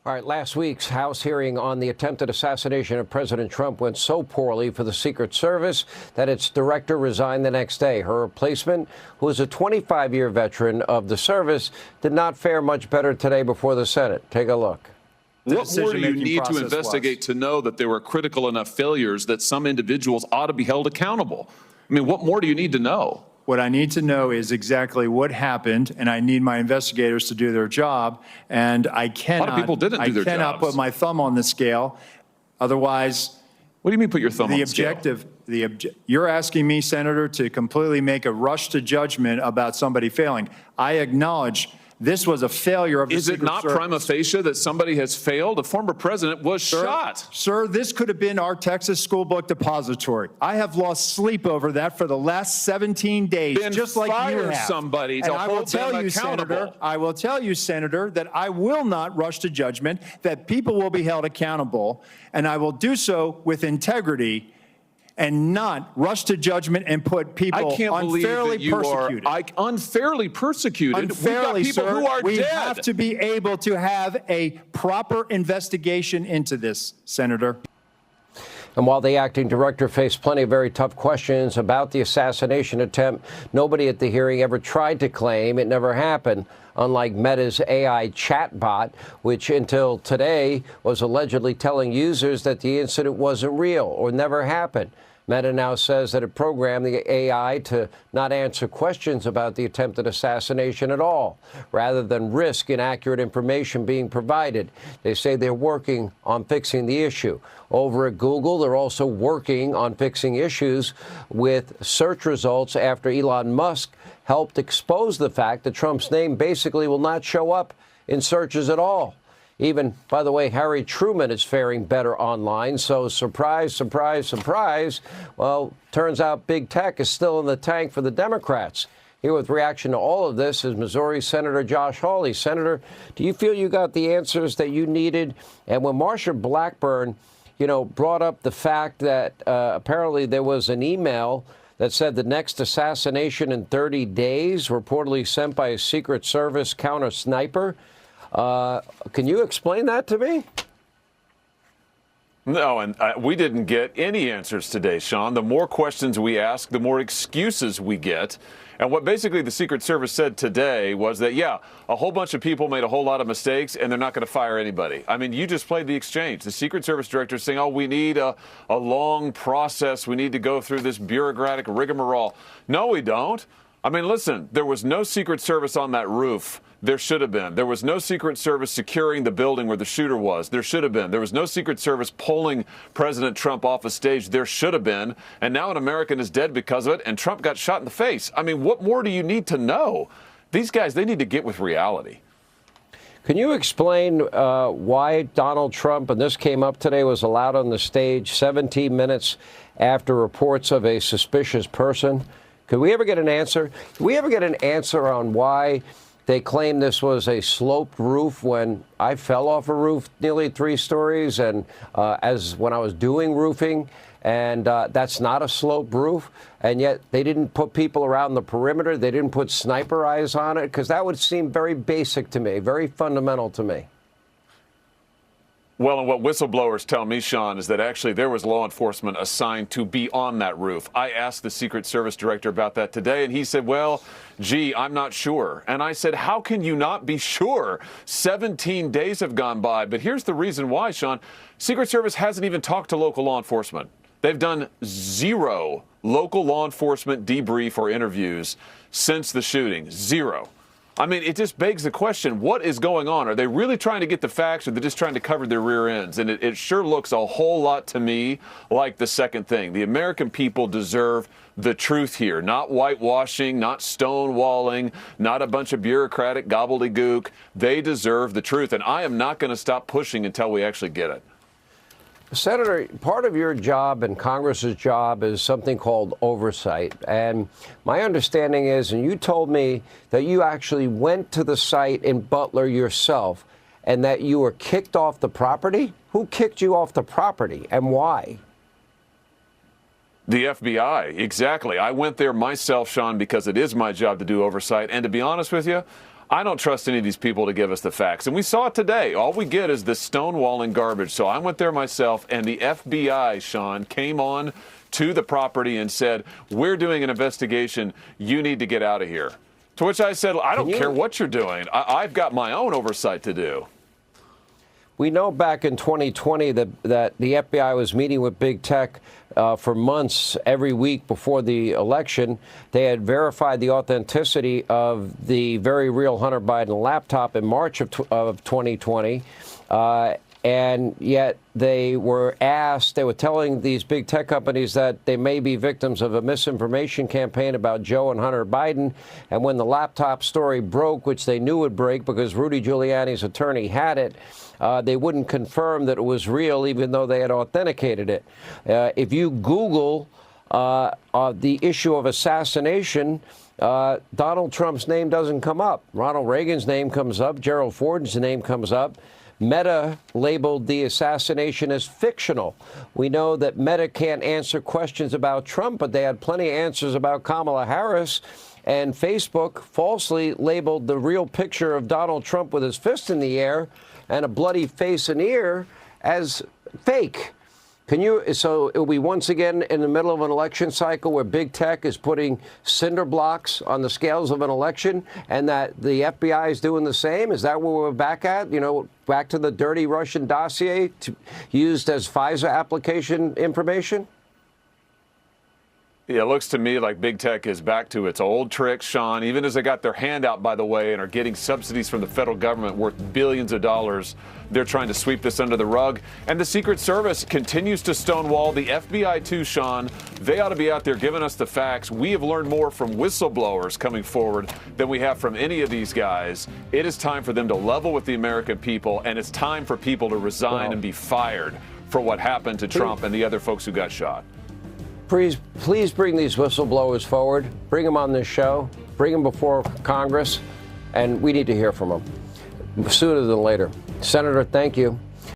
All right, last week's House hearing on the attempted assassination of President Trump went so poorly for the Secret Service that its director resigned the next day. Her replacement, who is a 25-year veteran of the service, did not fare much better today before the Senate. Take a look. What more do you need to investigate to know that there were critical enough failures that some individuals ought to be held accountable? I mean, what more do you need to know? What I need to know is exactly what happened, and I need my investigators to do their job. And I cannot. A lot of people didn't do their jobs. I cannot put my thumb on the scale. Otherwise, what do you mean put your thumb on the scale? You're asking me, Senator, to completely make a rush to judgment about somebody failing. I acknowledge this was a failure of the Secret Service. Is it not prima facie that somebody has failed? A former president was shot. Sir, this could have been our Texas school book depository. I have lost sleep over that for the last 17 days, then just like you have. Somebody to hold them accountable. I will tell you, Senator, that I will not rush to judgment, that people will be held accountable, and I will do so with integrity and not rush to judgment and put people unfairly persecuted. Unfairly persecuted? Unfairly, We've got people who are we dead. have to be able to have a proper investigation into this, Senator. And while the acting director faced plenty of very tough questions about the assassination attempt, nobody at the hearing ever tried to claim it never happened, unlike Meta's AI chatbot, which until today was allegedly telling users that the incident wasn't real or never happened. Meta now says that it programmed the AI to not answer questions about the attempted assassination at all, rather than risk inaccurate information being provided. They say they're working on fixing the issue. Over at Google, they're also working on fixing issues with search results after Elon Musk helped expose the fact that Trump's name basically will not show up in searches at all. Even, by the way, Harry Truman is faring better online. So surprise, surprise, surprise. Well, turns out big tech is still in the tank for the Democrats. Here with reaction to all of this is Missouri Senator Josh Hawley. Senator, do you feel you got the answers that you needed? And when Marsha Blackburn, brought up the fact that apparently there was an email that said the next assassination in 30 days, reportedly sent by a Secret Service counter sniper, can you explain that to me? No, and we didn't get any answers today, Sean. The more questions we ask, the more excuses we get. And what basically the Secret Service said today was that, yeah, a whole bunch of people made a whole lot of mistakes and they're not going to fire anybody. I mean, you just played the exchange. The Secret Service director is saying, oh, we need a long process. We need to go through this bureaucratic rigmarole. No, we don't. I mean, listen, there was no Secret Service on that roof. There should have been. There was no Secret Service securing the building where the shooter was. There should have been. There was no Secret Service pulling President Trump off a stage. There should have been. And now an American is dead because of it, and Trump got shot in the face. I mean, what more do you need to know? These guys, they need to get with reality. Can you explain why Donald Trump, and this came up today, was allowed on the stage 17 minutes after reports of a suspicious person? Could we ever get an answer? Did we ever get an answer on why they claim this was a sloped roof when I fell off a roof nearly 3 stories and when I was doing roofing, and that's not a sloped roof, and yet they didn't put people around the perimeter. They didn't put sniper eyes on it, because that would seem very basic to me, very fundamental to me. Well, and what whistleblowers tell me, Sean, is that actually there was law enforcement assigned to be on that roof. I asked the Secret Service director about that today, and he said, well, gee, I'm not sure. And I said, how can you not be sure? 17 days have gone by. But here's the reason why, Sean. Secret Service hasn't even talked to local law enforcement. They've done 0 local law enforcement debrief or interviews since the shooting. 0. I mean, it just begs the question, what is going on? Are they really trying to get the facts, or they're just trying to cover their rear ends? And it sure looks a whole lot to me like the second thing. The American people deserve the truth here, not whitewashing, not stonewalling, not a bunch of bureaucratic gobbledygook. They deserve the truth, and I am not going to stop pushing until we actually get it. Senator, part of your job and Congress's job is something called oversight. And my understanding is, and you told me that you actually went to the site in Butler yourself and that you were kicked off the property. Who kicked you off the property and why? The FBI, exactly. I went there myself, Sean, because it is my job to do oversight. And to be honest with you, I don't trust any of these people to give us the facts. And we saw it today. All we get is this stonewalling garbage. So I went there myself, and the FBI, Sean, came on to the property and said, we're doing an investigation. You need to get out of here. To which I said, I don't care what you're doing. I've got my own oversight to do. We know back in 2020 that the FBI was meeting with big tech for months every week before the election. They had verified the authenticity of the very real Hunter Biden laptop in March of 2020. And yet they were telling these big tech companies that they may be victims of a misinformation campaign about Joe and Hunter Biden. And when the laptop story broke, which they knew would break because Rudy Giuliani's attorney had it, they wouldn't confirm that it was real, even though they had authenticated it. If you Google the issue of assassination, Donald Trump's name doesn't come up. Ronald Reagan's name comes up. Gerald Ford's name comes up. Meta labeled the assassination as fictional. We know that Meta can't answer questions about Trump, but they had plenty of answers about Kamala Harris. And Facebook falsely labeled the real picture of Donald Trump with his fist in the air and a bloody face and ear as fake. So it will be once again in the middle of an election cycle where big tech is putting cinder blocks on the scales of an election, and that the FBI is doing the same? Is that where we're back at? Back to the dirty Russian dossier used as FISA application information? Yeah, it looks to me like big tech is back to its old tricks, Sean, even as they got their hand out, by the way, and are getting subsidies from the federal government worth billions of dollars. They're trying to sweep this under the rug. And the Secret Service continues to stonewall the FBI, too, Sean. They ought to be out there giving us the facts. We have learned more from whistleblowers coming forward than we have from any of these guys. It is time for them to level with the American people, and it's time for people to resign and be fired for what happened to Trump and the other folks who got shot. Please bring these whistleblowers forward. Bring them on this show. Bring them before Congress. And we need to hear from them sooner than later. Senator, thank you.